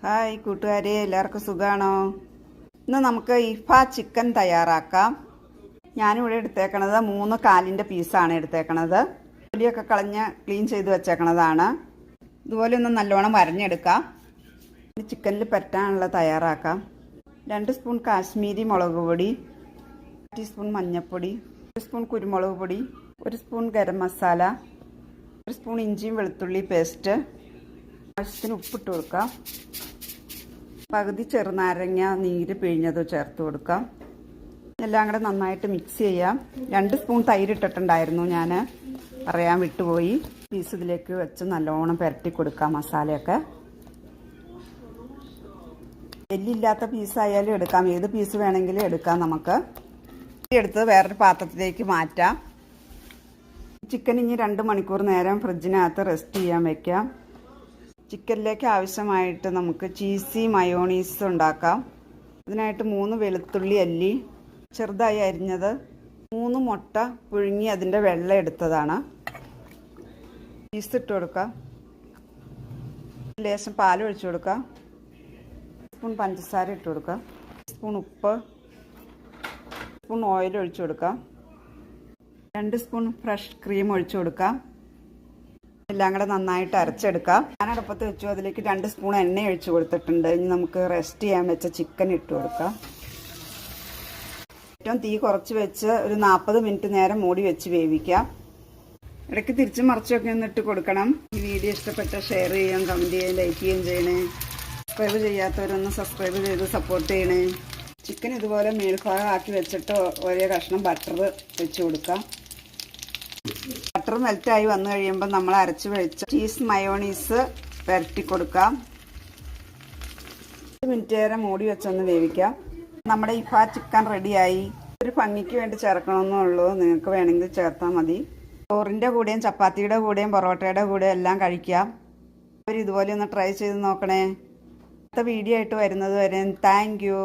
Hi കൂട്ടുകാരെ, എല്ലാവർക്കും സുഖമാണോ? ഇന്ന് നമുക്ക് ഇഫ ചിക്കൻ തയ്യാറാക്കാം. ഞാനിവിടെ എടുത്തേക്കണത് 3 കാലിൻ്റെ പീസാണ് എടുത്തേക്കണത്. തൊലിയൊക്കെ കളഞ്ഞ് ക്ലീൻ ചെയ്ത് വെച്ചേക്കണതാണ്. ഇതുപോലെ ഒന്ന് നല്ലോണം വരഞ്ഞെടുക്കാം. ചിക്കനിൽ പറ്റാനുള്ള തയ്യാറാക്കാം. 2 സ്പൂൺ കാശ്മീരി മുളക് പൊടി, 1 ടീസ്പൂൺ മഞ്ഞൾപ്പൊടി, 1 സ്പൂൺ കുരുമുളക് പൊടി, 1 സ്പൂൺ ഗരം മസാല, 1 സ്പൂൺ ഇഞ്ചിയും വെളുത്തുള്ളി പേസ്റ്റ്, ആവശ്യത്തിന് ഉപ്പിട്ട് കൊടുക്കാം. പകുതി ചെറുനാരങ്ങ നീര് പിഴിഞ്ഞത് ചേർത്ത് കൊടുക്കാം. എല്ലാം കൂടെ നന്നായിട്ട് മിക്സ് ചെയ്യാം. 2 സ്പൂൺ തൈര് ഇട്ടിട്ടുണ്ടായിരുന്നു, ഞാൻ പറയാൻ വിട്ടുപോയി. പീസ് ഇതിലേക്ക് വെച്ച് നല്ലോണം പുരട്ടി കൊടുക്കാം. മസാലയൊക്കെ എല്ലില്ലാത്ത പീസായാലും എടുക്കാം, ഏത് പീസ് വേണമെങ്കിലും എടുക്കാം. നമുക്ക് എടുത്ത് വേറൊരു പാത്രത്തിലേക്ക് മാറ്റാം. ചിക്കൻ ഇനി 2 മണിക്കൂർ നേരം ഫ്രിഡ്ജിനകത്ത് റെസ്റ്റ് ചെയ്യാൻ വെക്കാം. ചിക്കനിലേക്ക് ആവശ്യമായിട്ട് നമുക്ക് ചീസി മയോണീസ് ഉണ്ടാക്കാം. ഇതിനായിട്ട് 3 വെളുത്തുള്ളി അല്ലി ചെറുതായി അരിഞ്ഞത്, 3 മുട്ട പുഴുങ്ങി അതിൻ്റെ വെള്ളം എടുത്തതാണ്. ചീസ് ഇട്ട് കൊടുക്കാം. ലേശം പാൽ ഒഴിച്ചു കൊടുക്കാം. സ്പൂൺ പഞ്ചസാര ഇട്ട് കൊടുക്കാം. സ്പൂൺ ഉപ്പ്, സ്പൂൺ ഓയിൽ ഒഴിച്ചു കൊടുക്കാം. 2 സ്പൂൺ ഫ്രഷ് ക്രീം ഒഴിച്ചു കൊടുക്കാം. എല്ലാം കൂടെ നന്നായിട്ട് അരച്ചെടുക്കാം. ഞാൻ അടുപ്പത്ത് വെച്ചു, അതിലേക്ക് 2 സ്പൂൺ എണ്ണ ഒഴിച്ചു കൊടുത്തിട്ടുണ്ട്. ഇനി നമുക്ക് റെസ്റ്റ് ചെയ്യാൻ വെച്ച ചിക്കൻ ഇട്ട് കൊടുക്കാം. ഏറ്റവും തീ കുറച്ച് വെച്ച് ഒരു 40 മിനിറ്റ് നേരം മൂടി വെച്ച് വേവിക്കാം. ഇടയ്ക്ക് തിരിച്ച് മറിച്ചൊക്കെ ഒന്ന് ഇട്ട് കൊടുക്കണം. ഈ വീഡിയോ ഇഷ്ടപ്പെട്ട ഷെയർ ചെയ്യാം, കമൻറ്റ് ചെയ്യാം, ലൈക്ക് ചെയ്യുകയും ചെയ്യണേ. സബ്സ്ക്രൈബ് ചെയ്യാത്തവരൊന്ന് സബ്സ്ക്രൈബ് ചെയ്ത് സപ്പോർട്ട് ചെയ്യണേ. ചിക്കൻ ഇതുപോലെ മേൽഭാഗം ആക്കി വെച്ചിട്ട് ഒരേ കഷ്ണം ബട്ടർ വെച്ച് കൊടുക്കാം. ബട്ടർ മെൽറ്റായി വന്നു കഴിയുമ്പോൾ നമ്മൾ അരച്ച് വെച്ച ചീസ് മയോണീസ് പുരട്ടി കൊടുക്കാം. 10 മിനിറ്റ് നേരം മൂടി വെച്ചൊന്ന് വേവിക്കാം. നമ്മുടെ ഇഫ ചിക്കൻ റെഡിയായി. ഒരു ഭംഗിക്ക് വേണ്ടി ചേർക്കണമെന്നുള്ളൂ, നിങ്ങൾക്ക് വേണമെങ്കിൽ ചേർത്താൽ മതി. ചോറിൻ്റെ കൂടെയും ചപ്പാത്തിയുടെ കൂടെയും പൊറോട്ടയുടെ കൂടെയും എല്ലാം കഴിക്കാം. ഇതുപോലെ ഒന്ന് ട്രൈ ചെയ്ത് നോക്കണേ. അടുത്ത വീഡിയോ ആയിട്ട് വരുന്നത് വരെ താങ്ക് യു.